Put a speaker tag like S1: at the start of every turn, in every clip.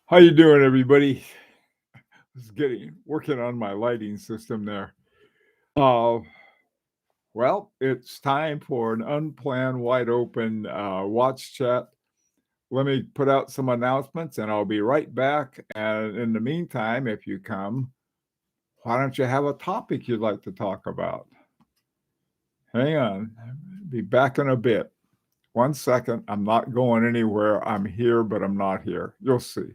S1: How you doing, everybody? Just getting working on my lighting system there. Uh, well, it's time for an unplanned, wide open watch chat. Let me put out some announcements, and I'll be right back. And in the meantime, if you come, why don't you have a topic you'd like to talk about? Hang on, be back in a bit. 1 second. I'm not going anywhere. I'm here, but I'm not here. You'll see.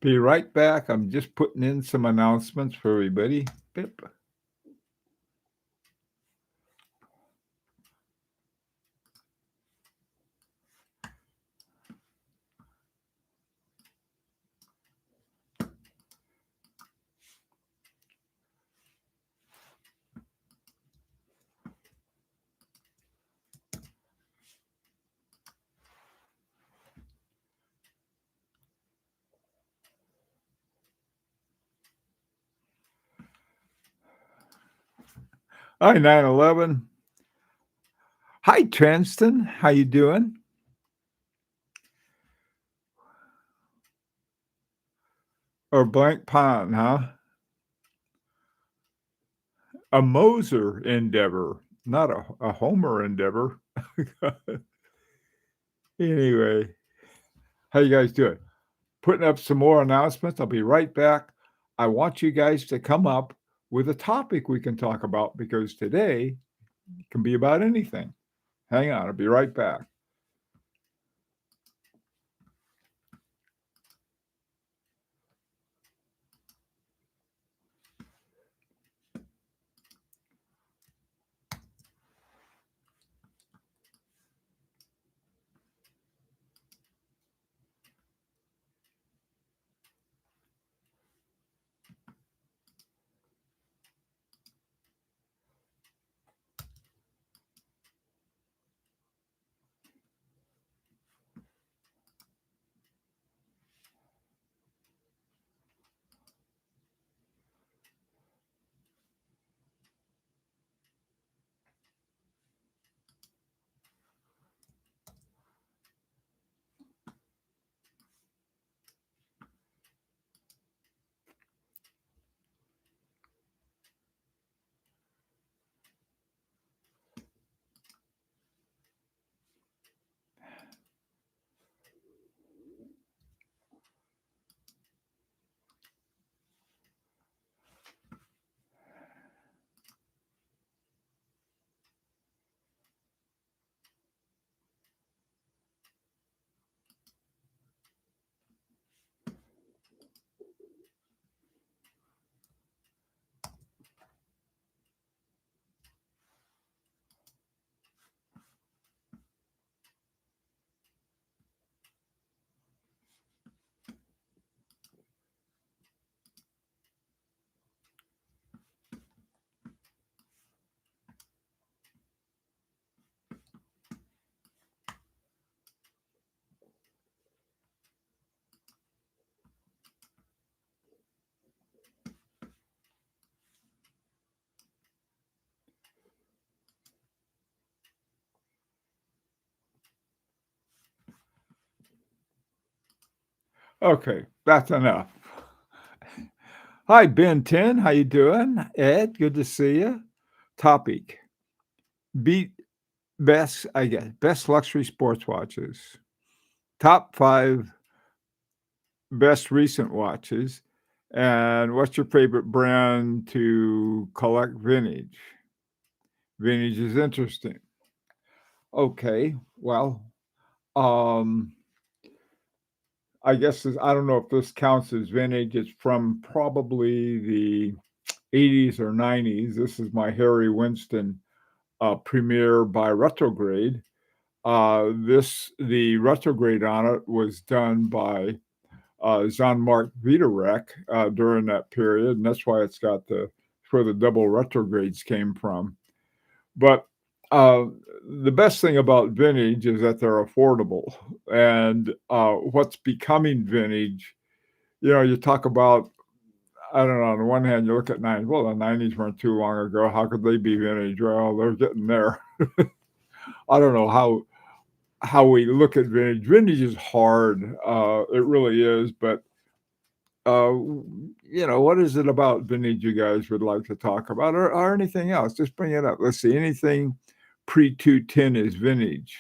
S1: Be right back. I'm just putting in some announcements for everybody. Bip. Hi, 911. Hi, Transton. How you doing? Or Blank Pond, huh? A Moser endeavor, not a Homer endeavor. Anyway, how you guys doing? Putting up some more announcements. I'll be right back. I want you guys to come up with a topic we can talk about because today can be about anything. Hang on, I'll be right back. Okay, that's enough. Hi, Ben 10. How you doing? Ed, good to see you. Topic: beat best, I guess, best luxury sports watches. Top 5 best recent watches. And what's your favorite brand to collect vintage? Vintage is interesting. Okay. Well, um, I guess I don't know if this counts as vintage. It's from probably the 80s or 90s. This is my Harry Winston premiere by Retrograde. The retrograde on it was done by Jean-Marc Viderec during that period, and that's why it's got where the double retrogrades came from. But uh, the best thing about vintage is that they're affordable, and what's becoming vintage. You talk about, I don't know. On the one hand, you look at '90s. Well, the '90s weren't too long ago. How could they be vintage? Well, they're getting there. I don't know how we look at vintage. Vintage is hard. It really is. But what is it about vintage you guys would like to talk about, or anything else? Just bring it up. Let's see. Anything pre 210 is vintage,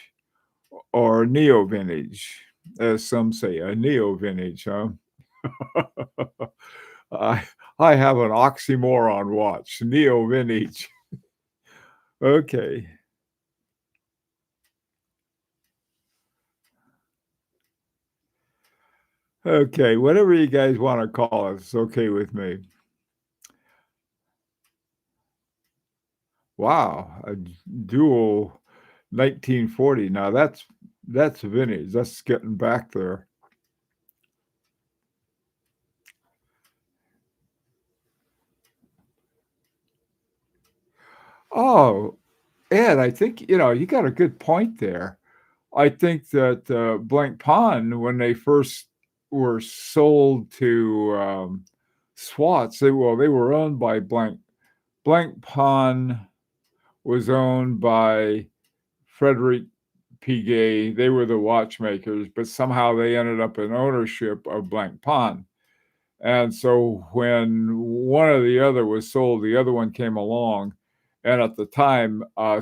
S1: or neo vintage, as some say, a neo vintage, huh? I I have an oxymoron watch, neo vintage. Okay. Okay, whatever you guys wanna call it, it's okay with me. Wow, a dual 1940. Now that's vintage. That's getting back there. Oh, Ed, I think, you got a good point there. I think that, Blank Pond, when they first were sold to, Swatch, they were owned by Blank Pond was owned by Frederick Piguet. They were the watchmakers, but somehow they ended up in ownership of Blank Pond. And so when one or the other was sold, the other one came along. And at the time, I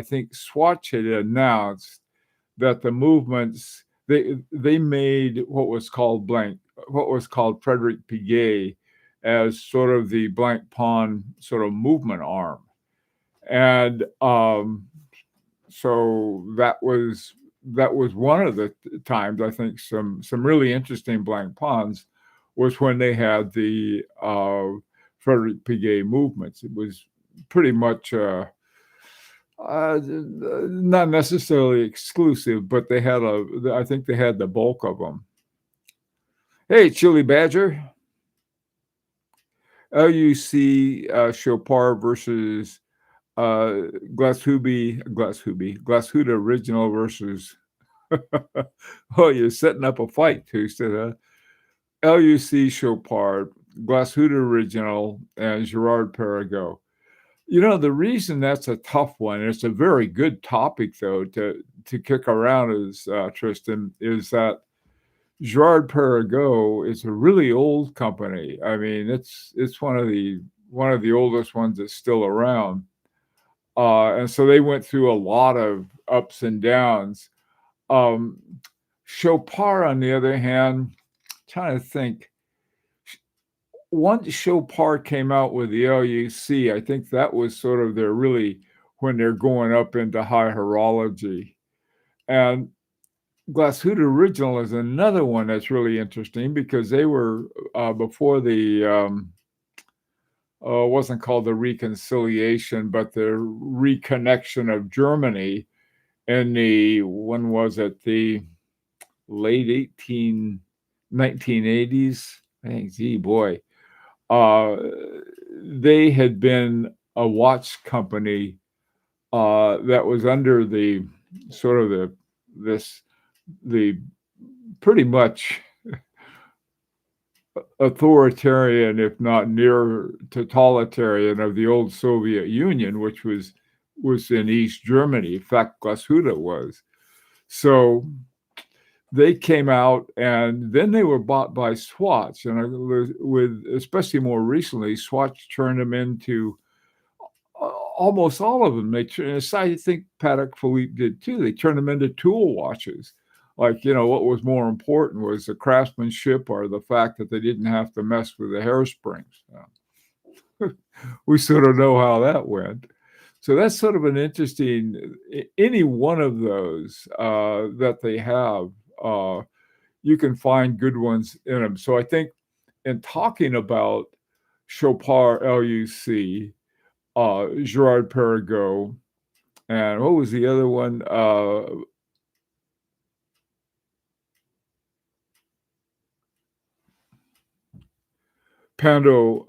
S1: think Swatch had announced that the movements they made what was called Frederick Piguet as sort of the Blank Pond sort of movement arm. And so that was one of the times I think some really interesting blank ponds was when they had the Frederick Piguet movements. It was pretty much not necessarily exclusive, but I think they had the bulk of them. Hey, Chili Badger, LUC Chopard versus Glasshuda original versus. Oh, you're setting up a fight, Tuesday, huh? LUC Chopard, Glasshuda original, and Girard-Perregaux. The reason that's a tough one, it's a very good topic though to kick around is Tristan, is that Girard-Perregaux is a really old company. I mean, it's one of the oldest ones that's still around. And so they went through a lot of ups and downs. Um, Chopard, on the other hand, trying to think, once Chopard came out with the LUC, I think that was sort of their really when they're going up into high horology. And Glasshuda Original is another one that's really interesting because they were before the wasn't called the reconciliation, but the reconnection of Germany in the when was it the late 1980s? I think, gee boy, uh, they had been a watch company that was under the sort of the pretty much authoritarian, if not near totalitarian, of the old Soviet Union, which was in East Germany. In fact, Glasshuda was. So they came out, and then they were bought by Swatch, and with especially more recently, Swatch turned them into almost all of them. I think Patek Philippe did too. They turned them into tool watches. Like, what was more important was the craftsmanship or the fact that they didn't have to mess with the hairsprings. We sort of know how that went. So that's sort of an interesting any one of those that they have. You can find good ones in them. So I think in talking about Chopard LUC, Girard-Perregaux, and what was the other one? Pando,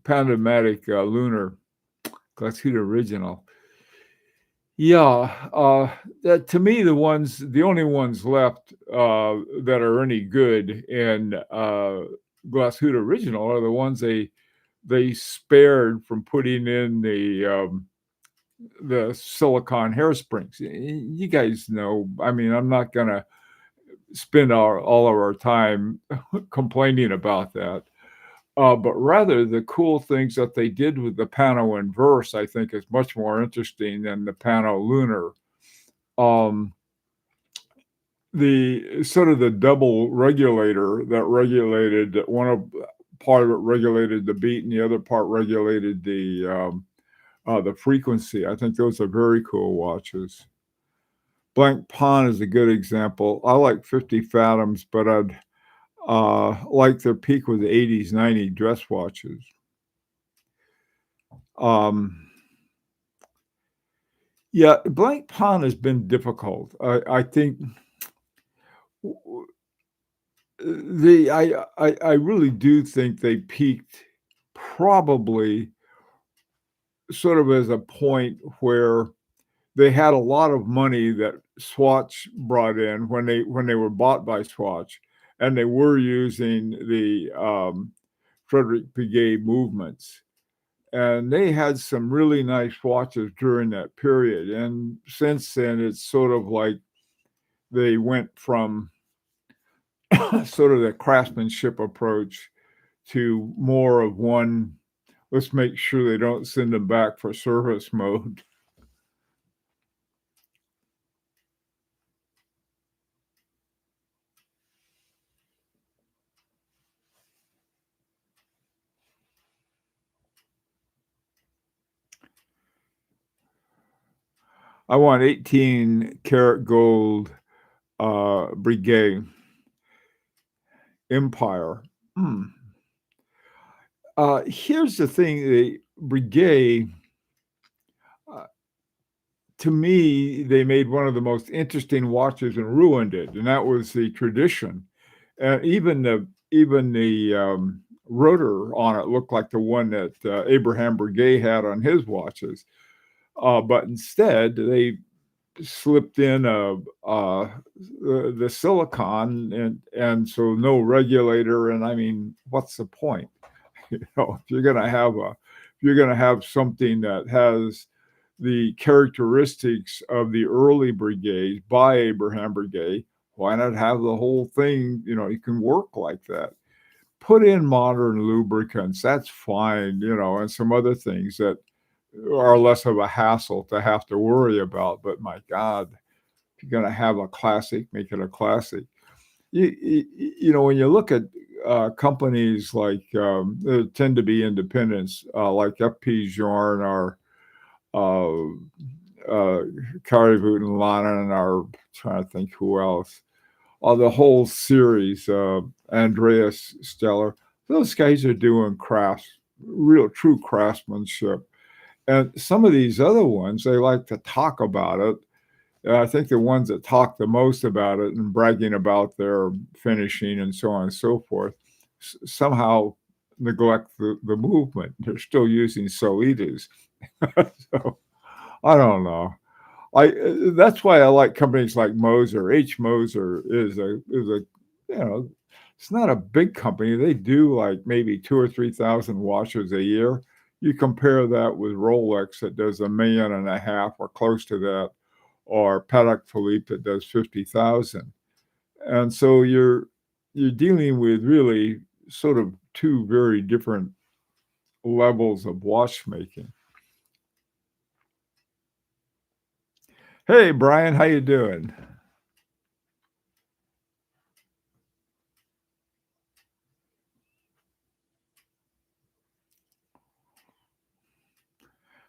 S1: Pandomatic Lunar, Glacier Original. Yeah, to me, the only ones left that are any good in Glasshoot Original are the ones they spared from putting in the silicone hairsprings. You guys know. I mean, I'm not gonna spend all of our time complaining about that. But rather, the cool things that they did with the Pano Inverse, I think, is much more interesting than the Pano Lunar. Um, the sort of the double regulator that regulated part of it regulated the beat and the other part regulated the frequency. I think those are very cool watches. Blank Pawn is a good example. I like 50 Fathoms, but I'd like their peak with the 80s, 90 dress watches. Um, yeah, Blank Pawn has been difficult. I think I really do think they peaked probably sort of as a point where they had a lot of money that Swatch brought in when they were bought by Swatch, and they were using the Frederick Piguet movements. And they had some really nice watches during that period. And since then, it's sort of like they went from sort of the craftsmanship approach to more of one, let's make sure they don't send them back for service mode. I want 18 karat gold Breguet Empire. Hmm. Here's the thing: the Breguet, uh, to me, they made one of the most interesting watches and ruined it, and that was the tradition. And even the rotor on it looked like the one that Abraham Breguet had on his watches, but instead they slipped in the silicon and so no regulator. And I mean, what's the point? If you're gonna have something that has the characteristics of the early brigades by Abraham Breguet, why not have the whole thing? You can work like that. Put in modern lubricants, that's fine, and some other things that are less of a hassle to have to worry about. But my God, if you're going to have a classic, make it a classic. When you look at companies like that tend to be independents, like FP Jorn or Carivut and Lannon, or trying to think who else, the whole series, Andreas Stellar, those guys are doing real true craftsmanship. And some of these other ones, they like to talk about it. I think the ones that talk the most about it and bragging about their finishing and so on and so forth somehow neglect the movement. They're still using Solitas. So I don't know. That's why I like companies like Moser. H. Moser is a it's not a big company. They do like maybe 2 or 3 thousand watches a year. You compare that with Rolex that does 1.5 million or close to that, or Patek Philippe that does 50,000. And so you're dealing with really sort of two very different levels of watchmaking. Hey Brian, how you doing?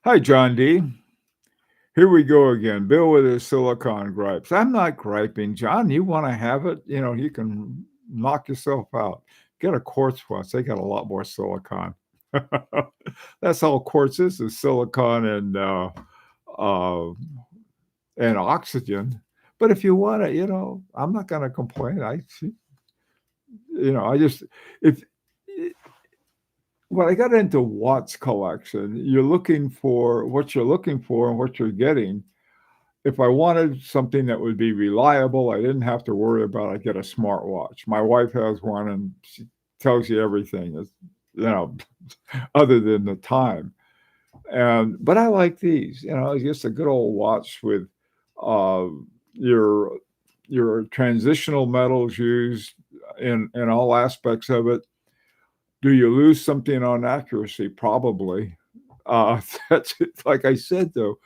S1: Hi, John D. Here we go again. Bill with his silicon gripes. I'm not griping, John. You want to have it? You can knock yourself out. Get a quartz watch. They got a lot more silicon. That's all quartz is silicon uh, and oxygen. But if you want to, I'm not going to complain. I just if when I got into watch collection, you're looking for what you're looking for and what you're getting. If I wanted something that would be reliable, I didn't have to worry about I get a smartwatch. My wife has one and she tells you everything, you know, other than the time. But I like these, it's just a good old watch with uh, your transitional metals used in all aspects of it. Do you lose something on accuracy? Probably. That's like I said though.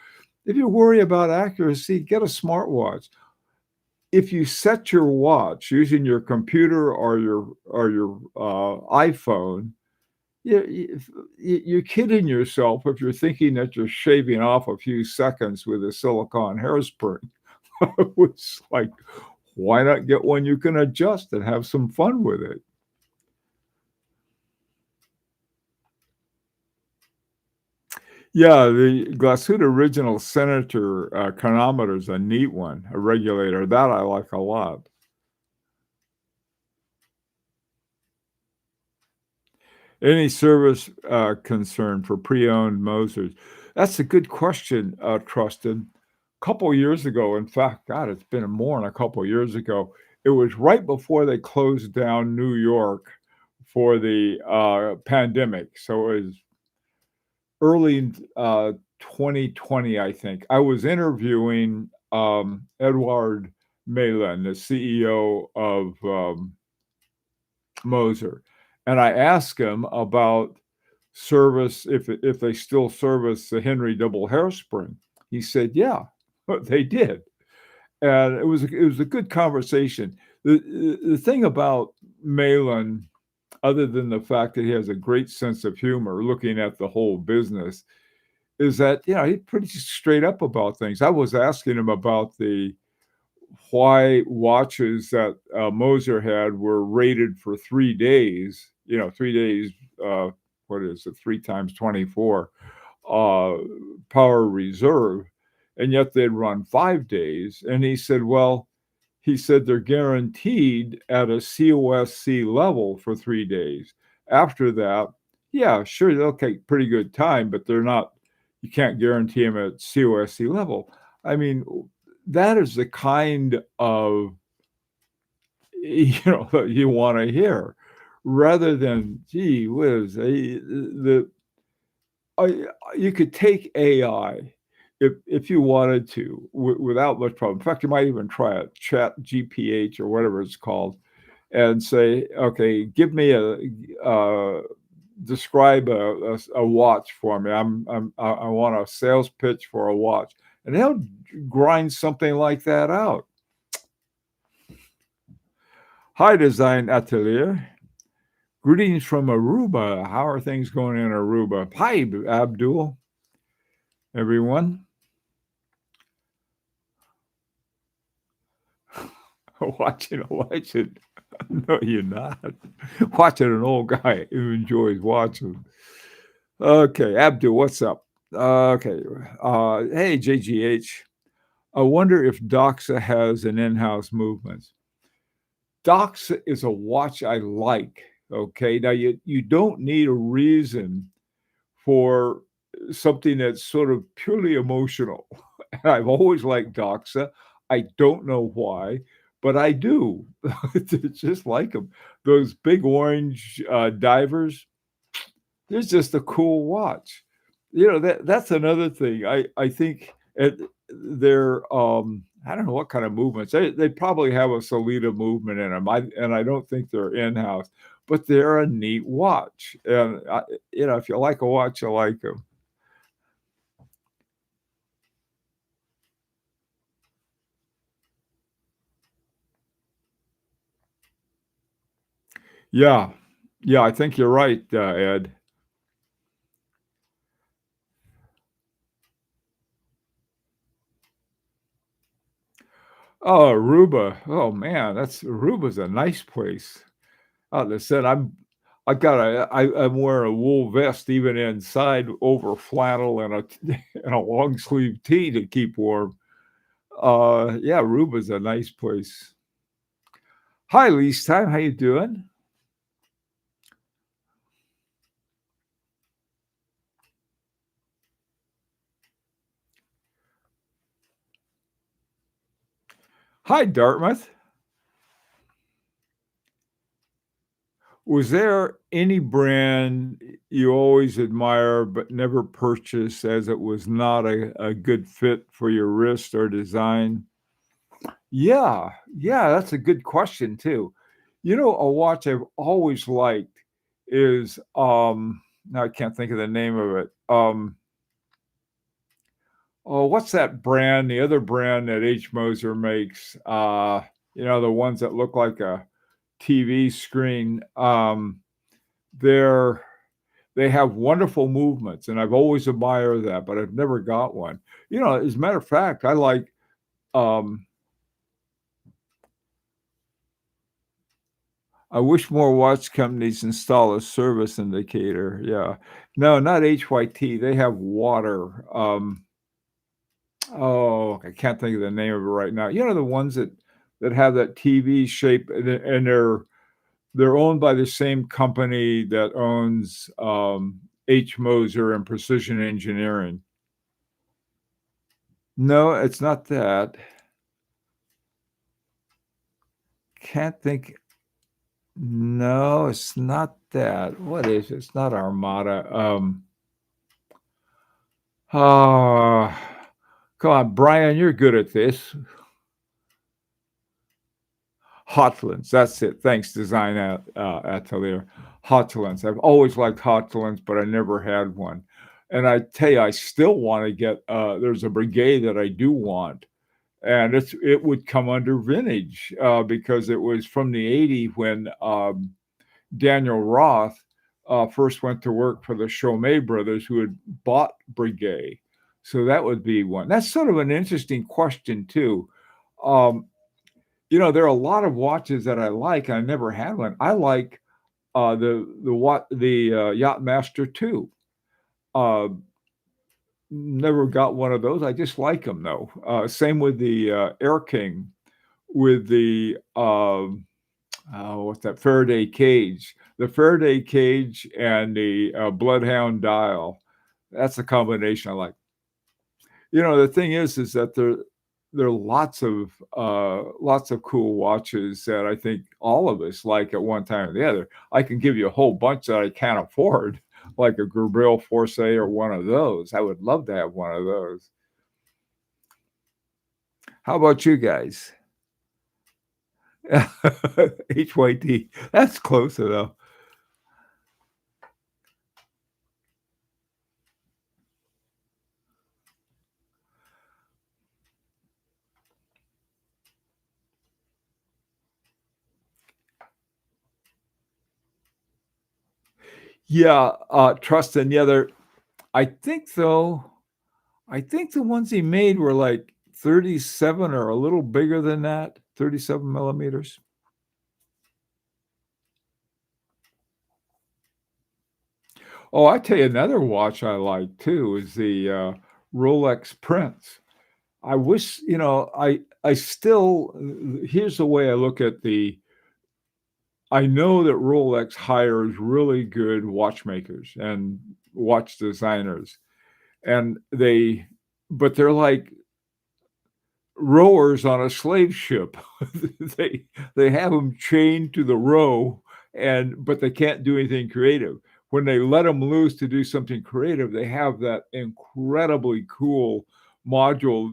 S1: If you worry about accuracy, get a smartwatch. If you set your watch using your computer or your iPhone, you're kidding yourself if you're thinking that you're shaving off a few seconds with a silicone hairspring. It's like, why not get one you can adjust and have some fun with it? Yeah, the Glasuda Original Senator chronometer is a neat one, a regulator. That I like a lot. Any service concern for pre-owned Mosers? That's a good question, Trusted. A couple years ago, in fact, God, it's been more than a couple years ago. It was right before they closed down New York for the pandemic. So it was early 2020, I think. I was interviewing Edward Malin, the CEO of Moser, and I asked him about service if they still service the Henry double hairspring. He said, "Yeah, they did," and it was a good conversation. The thing about Malin, other than the fact that he has a great sense of humor, looking at the whole business, is that he's pretty straight up about things. I was asking him about the why watches that Moser had were rated for 3 days. 3 days. What is it? 3 times 24 uh, power reserve, and yet they'd run 5 days. And he said, well, they're guaranteed at a COSC level for 3 days. After that, yeah, sure, they'll take pretty good time, but they're not. You can't guarantee them at COSC level. I mean, that is the kind of that you want to hear, rather than gee whiz, you could take AI if you wanted to without much problem. In fact, you might even try a Chat GPH or whatever it's called, and say, okay, give me describe a watch for me. I want a sales pitch for a watch, and they'll grind something like that out. Hi, Design Atelier. Greetings from Aruba. How are things going in Aruba? Hi, Abdul. Everyone. Watching election. No, you're not. Watching an old guy who enjoys watching. Okay, Abdul, what's up? Okay. Hey, JGH. I wonder if Doxa has an in-house movement. Doxa is a watch I like. Okay. Now you don't need a reason for something that's sort of purely emotional. I've always liked Doxa. I don't know why, but I do. Just like them. Those big orange divers, they're just a cool watch. That's another thing. I think they're I don't know what kind of movements. They probably have a Solita movement in them. I don't think they're in-house, but they're a neat watch. And if you like a watch, you like them. Yeah. Yeah, I think you're right, Ed. Oh, Aruba. Oh, man, that's Aruba's a nice place. Like I said, I'm wearing a wool vest even inside over flannel and a and a long sleeve tee to keep warm. Yeah, Aruba's a nice place. Hi, Lisa. How you doing? Hi, Dartmouth. Was there any brand you always admire but never purchase as it was not a good fit for your wrist or design? Yeah, yeah, that's a good question too. You know, a watch I've always liked is now I can't think of the name of it. Oh, what's that brand? The other brand that H. Moser makes, the ones that look like a TV screen. They're they have wonderful movements, and I've always admired that, but I've never got one. As a matter of fact, um I wish more watch companies install a service indicator. Yeah. No, not HYT. They have water. Oh, I can't think of the name of it right now. The ones that have that TV shape and they're owned by the same company that owns H. Moser and Precision Engineering. No, it's not that. Can't think. No, it's not that. What is it? It's not Armada. Oh, come on, Brian, you're good at this. Hotlands, that's it. Thanks, Design Atelier. Hotlands. I've always liked Hotlands, but I never had one. And I tell you, I still want to get. There's a brigade that I do want, and it would come under vintage because it was from the '80s when Daniel Roth first went to work for the Chomet brothers who had bought Breguet. So that would be one. That's sort of an interesting question, too. Um, there are a lot of watches that I like. I never had one. I like the Yachtmaster 2. Uh, Never got one of those. I just like them, though. Same with the Air King with the what's that Faraday cage? The Faraday cage and the Bloodhound dial. That's a combination I like. The thing is that there are lots of cool watches that I think all of us like at one time or the other. I can give you a whole bunch that I can't afford, like a Gabriel Force or one of those. I would love to have one of those. How about you guys? HYT. That's close enough. Yeah, trust and the other. I think though, I think the ones he made were like 37 or a little bigger than that, 37 millimeters. Oh, I tell you another watch I like too is the Rolex Prince. I wish, I still, here's the way I look at I know that Rolex hires really good watchmakers and watch designers, and but they're like rowers on a slave ship. they they have them chained to the row, but they can't do anything creative. When they let them loose to do something creative, they have that incredibly cool module,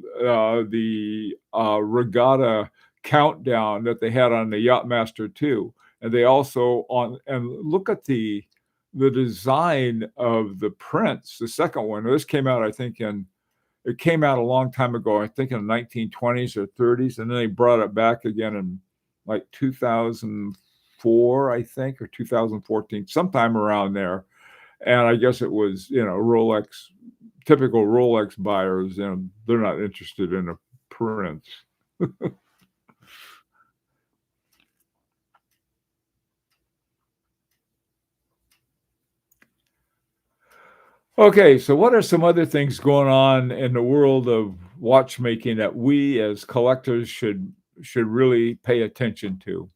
S1: the regatta countdown that they had on the Yachtmaster 2. And they also on and look at the design of the Prince, the second one. This came out, I think, it came out a long time ago, I think in the 1920s or 30s, and then they brought it back again in like 2004, I think, or 2014, sometime around there. And I guess it was, Rolex, typical Rolex buyers, and they're not interested in a Prince. Okay, so what are some other things going on in the world of watchmaking that we as collectors should really pay attention to?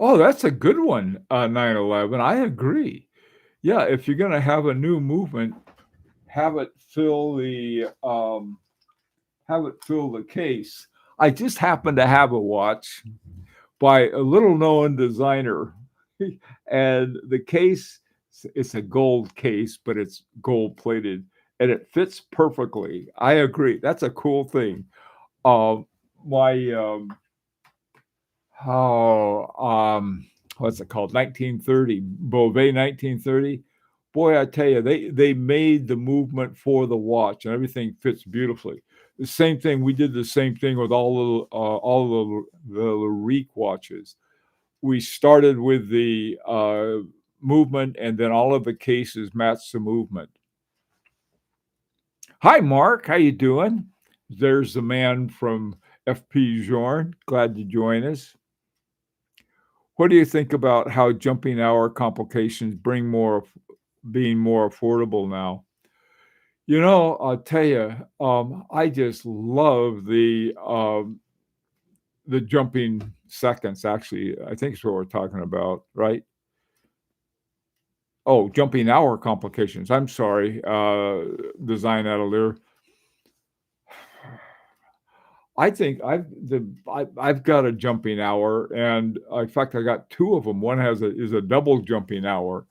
S1: Oh, that's a good one, 9/11. I agree. Yeah, if you're gonna have a new movement, have it fill the, have it fill the case. I just happen to have a watch by a little known designer. And the case, it's a gold case, but it's gold plated and it fits perfectly. I agree. That's a cool thing. Um, my oh what's it called? 1930 Beauvais 1930. Boy, I tell you, they made the movement for the watch, and everything fits beautifully. The same thing we did the same thing with all the Larique watches. We started with the movement, and then all of the cases matched the movement. Hi, Mark. How you doing? There's the man from FP Jorn. Glad to join us. What do you think about how jumping hour complications bring more being more affordable now? You know, I'll tell you, I just love the jumping seconds. Actually, I think is what we're talking about, right? Oh, jumping hour complications. I'm sorry, design atelier. I think I've got a jumping hour, and in fact, I got two of them. One has a is a double jumping hour.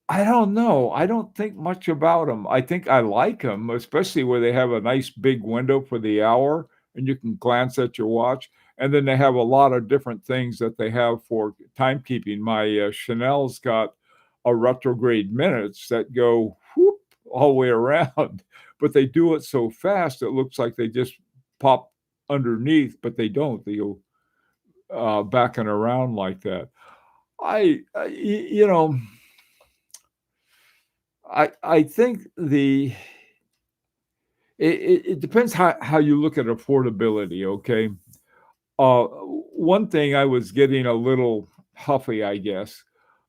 S1: I don't know. I don't think much about them. I think I like them, especially where they have a nice big window for the hour and you can glance at your watch. And then they have a lot of different things that they have for timekeeping. My Chanel's got a retrograde minutes that go whoop all the way around, but they do it so fast it looks like they just pop underneath, but they don't. They go backing around like that. You know, I think it depends how you look at affordability, okay? One thing I was getting a little huffy, I guess,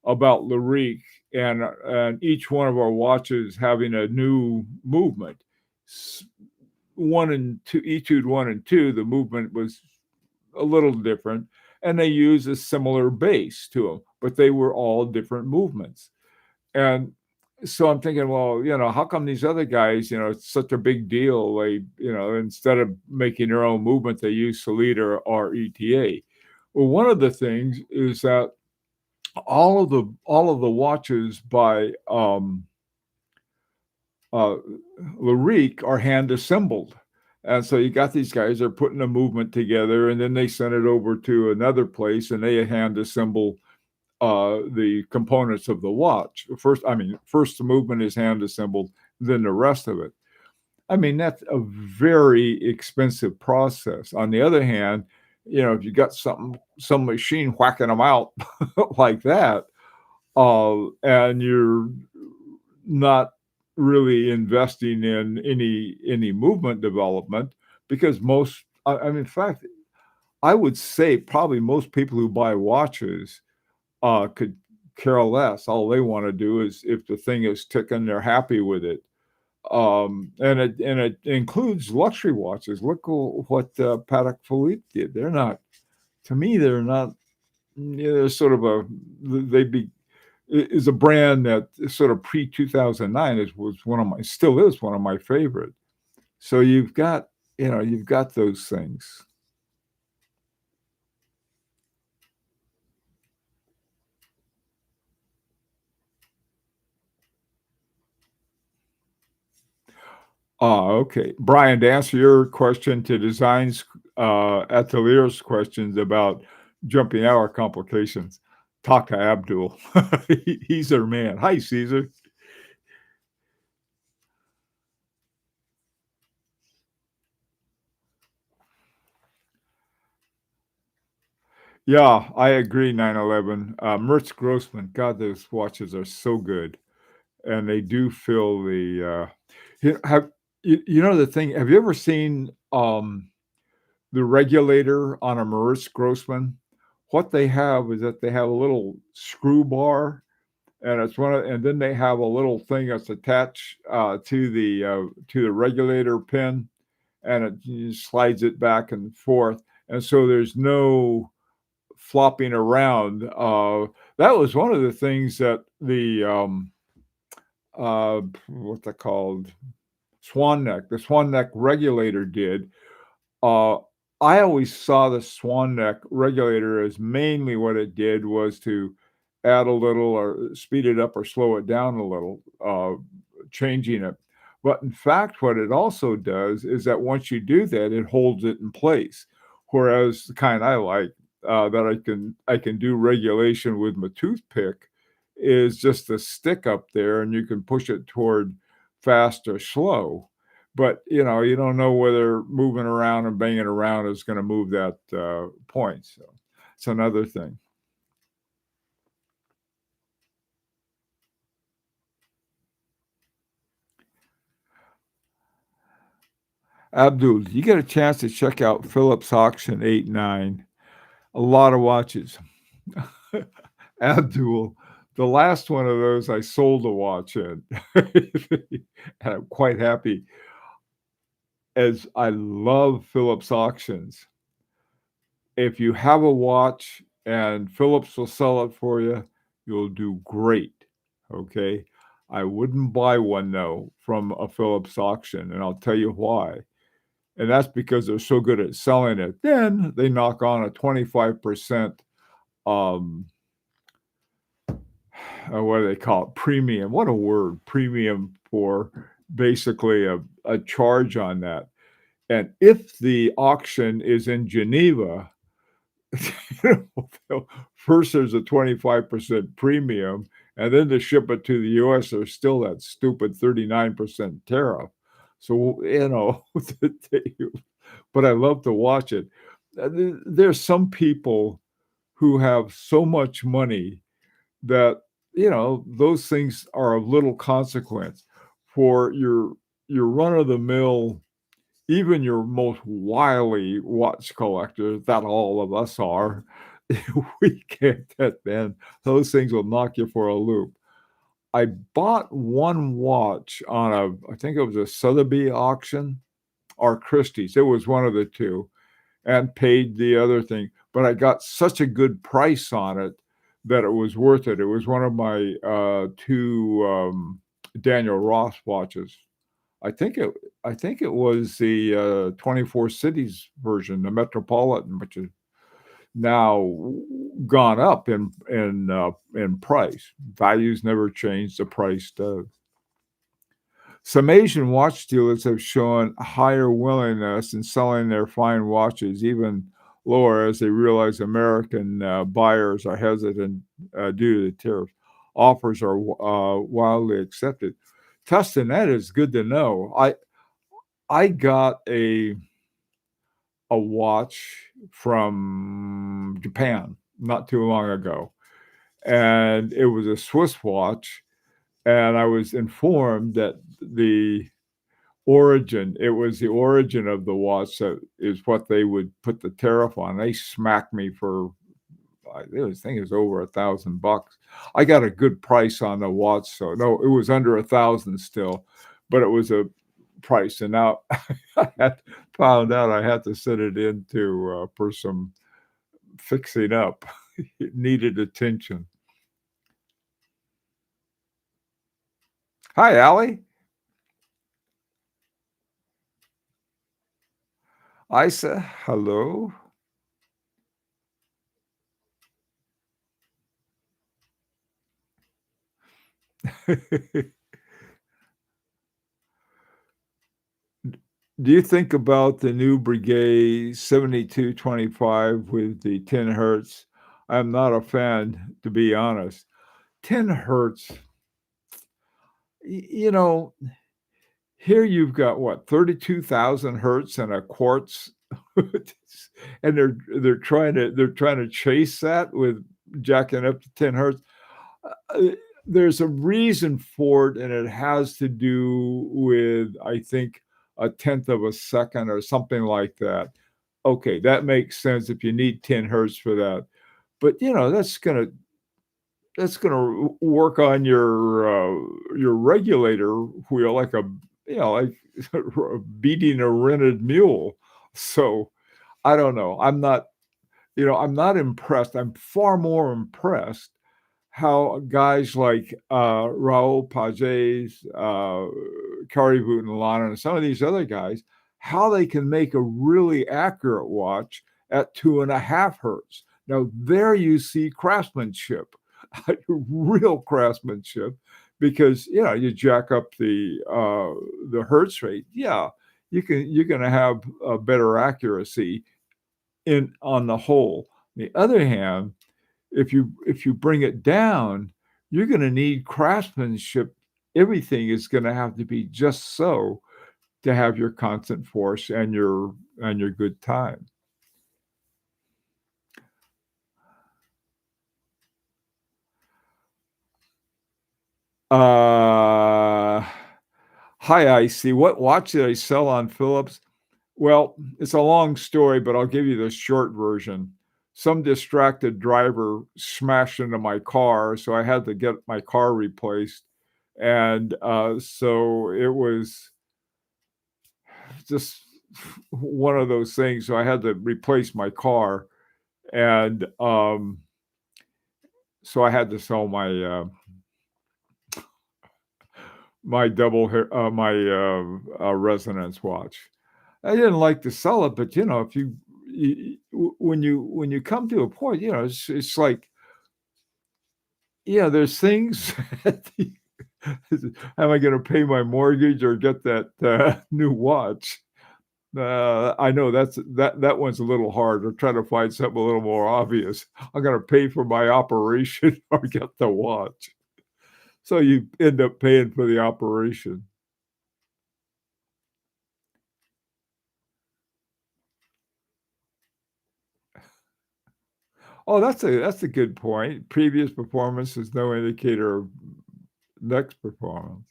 S1: about Larique and each one of our watches having a new movement. S 1 and 2 Etude 1 and 2, the movement was a little different, and they use a similar base to them, but they were all different movements. And so I'm thinking, well, how come these other guys, it's such a big deal? They, instead of making their own movement, they use Solita or ETA. Well, one of the things is that all of the watches by uh, Larique are hand assembled. And so you got these guys are putting a movement together, and then they send it over to another place, and they hand assemble the components of the watch. First the movement is hand assembled, then the rest of it. I mean, that's a very expensive process. On the other hand, if you got some machine whacking them out like that, and you're not really investing in any movement development, because in fact, I would say probably most people who buy watches could care less. All they want to do is if the thing is ticking, they're happy with it. And it includes luxury watches. Look what Patek Philippe did. They're not, to me, they're not. They're sort of they be is a brand that sort of pre 2009 was one of my still is one of my favorite. So you've got those things. Okay. Brian, to answer your question to Designs Atelier's questions about jumping hour complications, talk to Abdul. He's our man. Hi, Caesar. Yeah, I agree, 911. Mertz Grossman, God, those watches are so good. And they do fill the, you know, have You know the thing, have you ever seen, the regulator on a Maritz Grossman? What they have is that they have a little screw bar, and it's one of and then they have a little thing that's attached, to the regulator pin, and it slides it back and forth, and so there's no flopping around. That was one of the things that what's that called? The swan neck regulator did. Uh, I always saw the swan neck regulator as mainly what it did was to add a little or speed it up or slow it down a little, changing it. But in fact, what it also does is that once you do that, it holds it in place. Whereas the kind I like, that I can do regulation with my toothpick is just a stick up there, and you can push it toward fast or slow. But, you don't know whether moving around and banging around is gonna move that, point, so it's another thing. Abdul, you get a chance to check out Phillips Auction 89. A lot of watches. Abdul, the last one of those I sold a watch in. And I'm quite happy, as I love Phillips auctions. If you have a watch and Phillips will sell it for you, you'll do great. Okay. I wouldn't buy one though from a Phillips auction, and I'll tell you why. And that's because they're so good at selling it. Then they knock on a 25%, um, what do they call it? Premium. What a word. Premium for basically a charge on that. And if the auction is in Geneva, first there's a 25% premium, and then to ship it to the US, there's still that stupid 39% tariff. So, but I love to watch it. There's some people who have so much money that, those things are of little consequence. For your run of the mill, even your most wily watch collector, that all of us are, we get that, man. Those things will knock you for a loop. I bought one watch on I think it was a Sotheby's auction or Christie's. It was one of the two, and paid the other thing. But I got such a good price on it that it was worth it. It was one of my two Daniel Ross watches. I think it I think it was the 24 Cities version, the Metropolitan, which is now gone up in price. Values never change, the price does. Some Asian watch dealers have shown higher willingness in selling their fine watches even lower as they realize American buyers are hesitant due to the tariffs. Offers are wildly accepted. Tustin, that is good to know. I got a watch from Japan not too long ago, and it was a Swiss watch, and I was informed that it was the origin of the watch that is what they would put the tariff on. They smacked me for, this thing is over $1,000. I got a good price on the watch, so no, it was under 1,000 still, but it was a price. And now I had found out I had to send it into for some fixing up. It needed attention. Hi, Allie. I said hello. Do you think about the new Brigade 7225 with the 10 hertz? I'm not a fan, to be honest. 10 hertz, you know, here you've got what, 32,000 hertz and a quartz, and they're trying to chase that with jacking up to 10 hertz. Uh, there's a reason for it, and it has to do with, I think, a tenth of a second or something like that. Okay, that makes sense if you need 10 hertz for that. But, that's gonna work on your regulator wheel like like beating a rented mule. So, I don't know. I'm not impressed. I'm far more impressed how guys like, Raoul Pagés, Kari Voutilanen, and some of these other guys, how they can make a really accurate watch at 2.5 hertz. Now, there you see craftsmanship, real craftsmanship, because, you jack up the hertz rate. Yeah, you're gonna have a better accuracy in on the whole. On the other hand, if you bring it down, you're gonna need craftsmanship. Everything is gonna have to be just so to have your constant force and your good time. Uh, Hi, Icy. What watch did I sell on Philips? Well, it's a long story, but I'll give you the short version. Some distracted driver smashed into my car, so I had to get my car replaced. And so it was just one of those things. So I had to replace my car, and so I had to sell my resonance watch. I didn't like to sell it, but if when you come to a point, it's like, there's things. Am I going to pay my mortgage or get that new watch? I know that one's a little hard. I'm trying to find something a little more obvious. I'm going to pay for my operation or get the watch. So you end up paying for the operation. Oh, that's a good point. Previous performance is no indicator of next performance.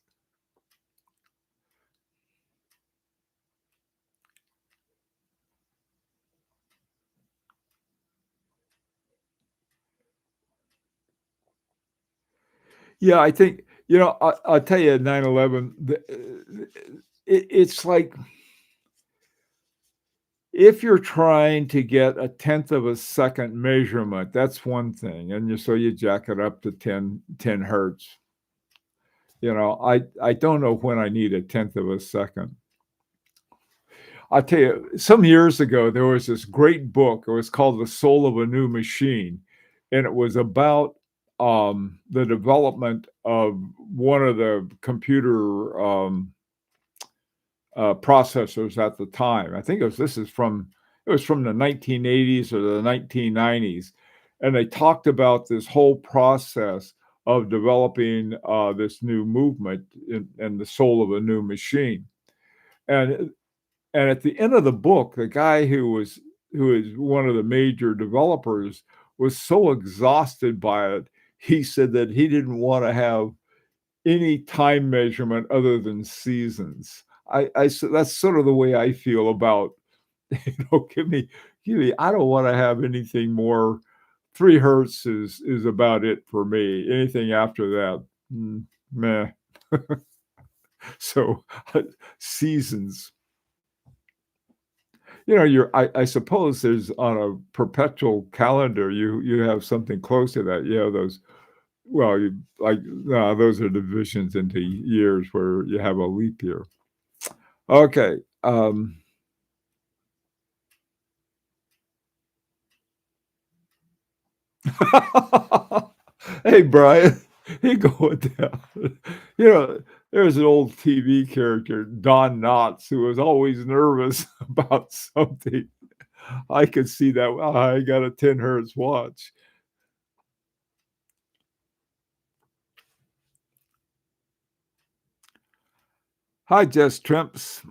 S1: Yeah, I think, I'll tell you, 9/11, it's like if you're trying to get a tenth of a second measurement, that's one thing, and you jack it up to 10 hertz. I don't know when I need a tenth of a second. I'll tell you, some years ago, there was this great book. It was called The Soul of a New Machine, and it was about the development of one of the computer processors at the time. I think it was from the 1980s or the 1990s, and they talked about this whole process of developing this new movement in the soul of a new machine. And and at the end of the book, the guy who is one of the major developers was so exhausted by it. He said that he didn't want to have any time measurement other than seasons. So that's sort of the way I feel about, give me. I don't want to have anything more. 3 hertz is about it for me. Anything after that, meh. So seasons. I suppose there's on a perpetual calendar, you have something close to that. You have those, well, those are divisions into years where you have a leap year. Okay. Hey, Brian. He going down. You know, there's an old TV character, Don Knotts, who was always nervous about something. I could see that. "Ah, I got a 10 hertz watch." Hi, Jess Trimps.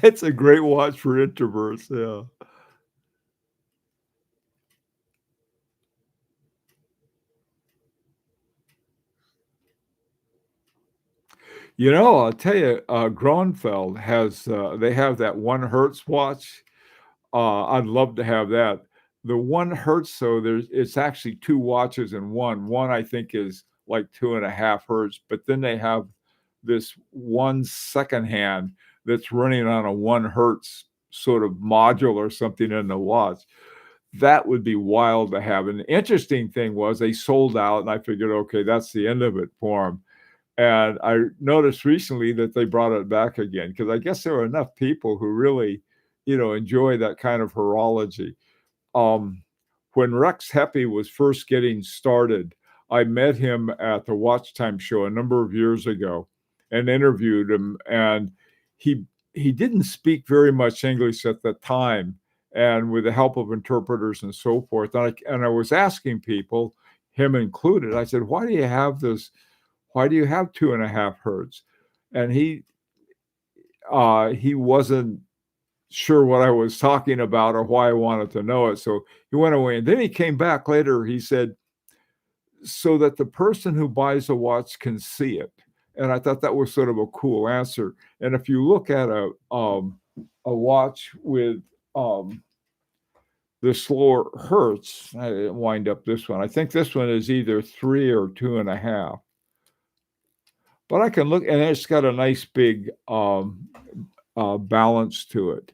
S1: It's a great watch for introverts, yeah. I'll tell you, Gronfeld has, they have that 1 Hertz watch. I'd love to have that. The 1 Hertz, so it's actually 2 watches in one. One, I think, is like 2.5 hertz, but then they have this one secondhand that's running on a 1 Hertz sort of module or something in the watch. That would be wild to have. And the interesting thing was they sold out, and I figured, okay, that's the end of it for them. And I noticed recently that they brought it back again because I guess there are enough people who really, enjoy that kind of horology. Um, when Rex Heppy was first getting started, I met him at the Watch Time show a number of years ago and interviewed him. And he he didn't speak very much English at the time, and with the help of interpreters and so forth. And I was asking people, him included, I said, "Why do you have this? Why do you have 2.5 hertz?" And he wasn't sure what I was talking about or why I wanted to know it. So he went away. And then he came back later. He said, so that the person who buys a watch can see it. And I thought that was sort of a cool answer. And if you look at a watch with the slower hertz, I didn't wind up this one. I think this one is either 3 or 2.5. But I can look, and it's got a nice big balance to it.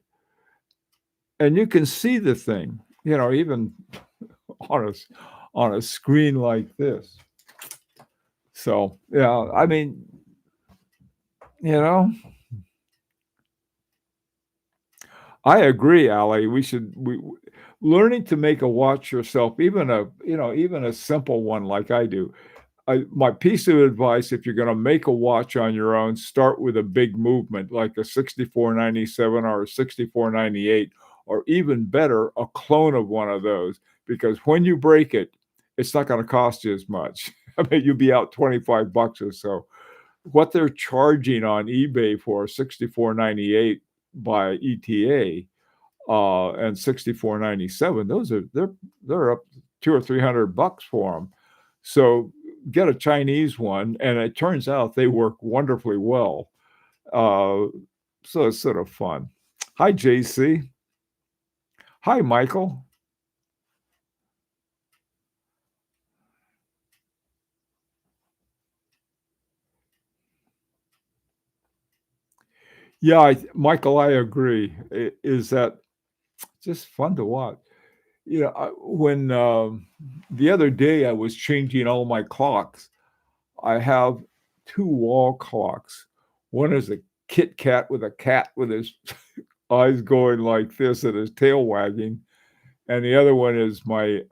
S1: And you can see the thing, even on a on a screen like this. So yeah, I mean, you know, I agree, Ali. We learning to make a watch yourself, even a simple one like I do. My piece of advice, if you're going to make a watch on your own, start with a big movement like a 6497 or a 6498, or even better, a clone of one of those. Because when you break it, it's not going to cost you as much. I mean, you'll be out $25 or so. What they're charging on eBay for 6498 by ETA and 6497, they're up 200 or 300 bucks for them. So get a Chinese one, and it turns out they work wonderfully well. Uh, so it's sort of fun. Hi, JC. Hi, Michael. Yeah, Michael, I agree. Is that just fun to watch? When the other day I was changing all my clocks, I have two wall clocks. One is a Kit Kat with a cat with his eyes going like this and his tail wagging, and the other one is my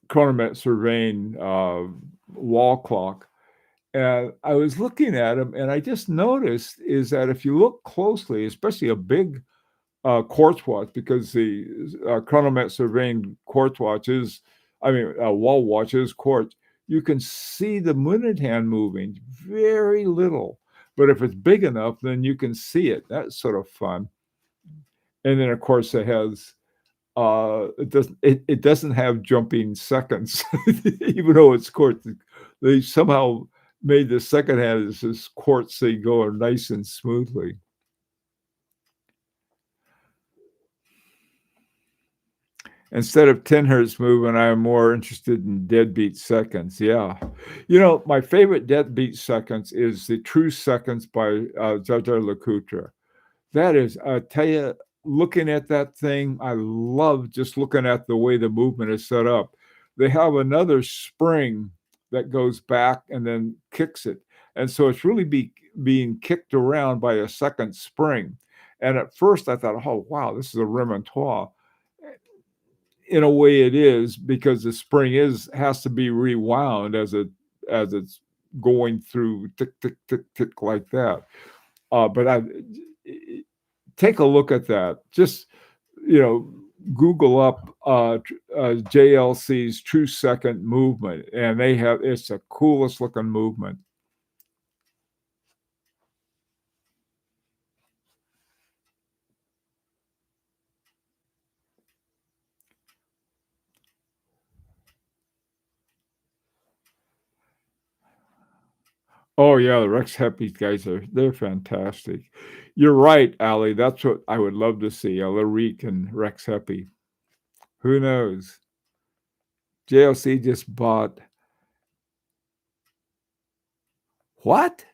S1: chronomet surveying wall clock. And I was looking at them, and I just noticed is that if you look closely, especially a big quartz watch, because the chronomet surveying quartz watch is, wall watch is quartz. You can see the minute hand moving very little, but if it's big enough, then you can see it. That's sort of fun. And then, of course, it doesn't have jumping seconds, even though it's quartz. They somehow made the second hand as this quartz thing go nice and smoothly. Instead of 10 hertz movement, I am more interested in deadbeat seconds. Yeah. My favorite deadbeat seconds is the True Seconds by Jaeger-LeCoultre. That is, I tell you, looking at that thing, I love just looking at the way the movement is set up. They have another spring that goes back and then kicks it. And so it's really being kicked around by a second spring. And at first I thought, oh, wow, this is a remontoire. In a way it is, because the spring has to be rewound as it's going through tick tick tick tick like that. But I take a look at that. Just Google up JLC's True Second movement, and it's the coolest looking movement. Oh, yeah, the Rex Heppy guys they're fantastic. You're right, Allie, that's what I would love to see, Alaric and Rex Heppy. Who knows? JLC just bought what?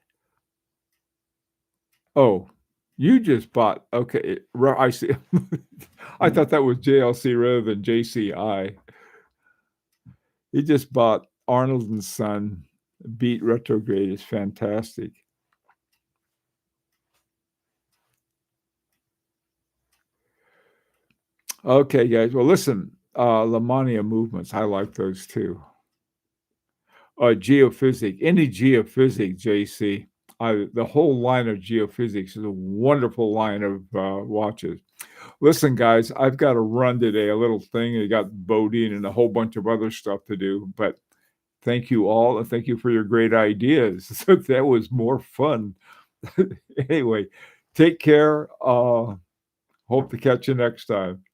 S1: Oh, you just bought okay, I see. I thought that was JLC rather than JCI. He just bought Arnold and Son. Beat Retrograde is fantastic. Okay, guys. Well, listen, Lamania movements. I like those too. Geophysics, any geophysics, JC. The whole line of geophysics is a wonderful line of watches. Listen, guys, I've got to run today. A little thing. I got boating and a whole bunch of other stuff to do. But thank you all, and thank you for your great ideas. That was more fun. Anyway, take care. Hope to catch you next time.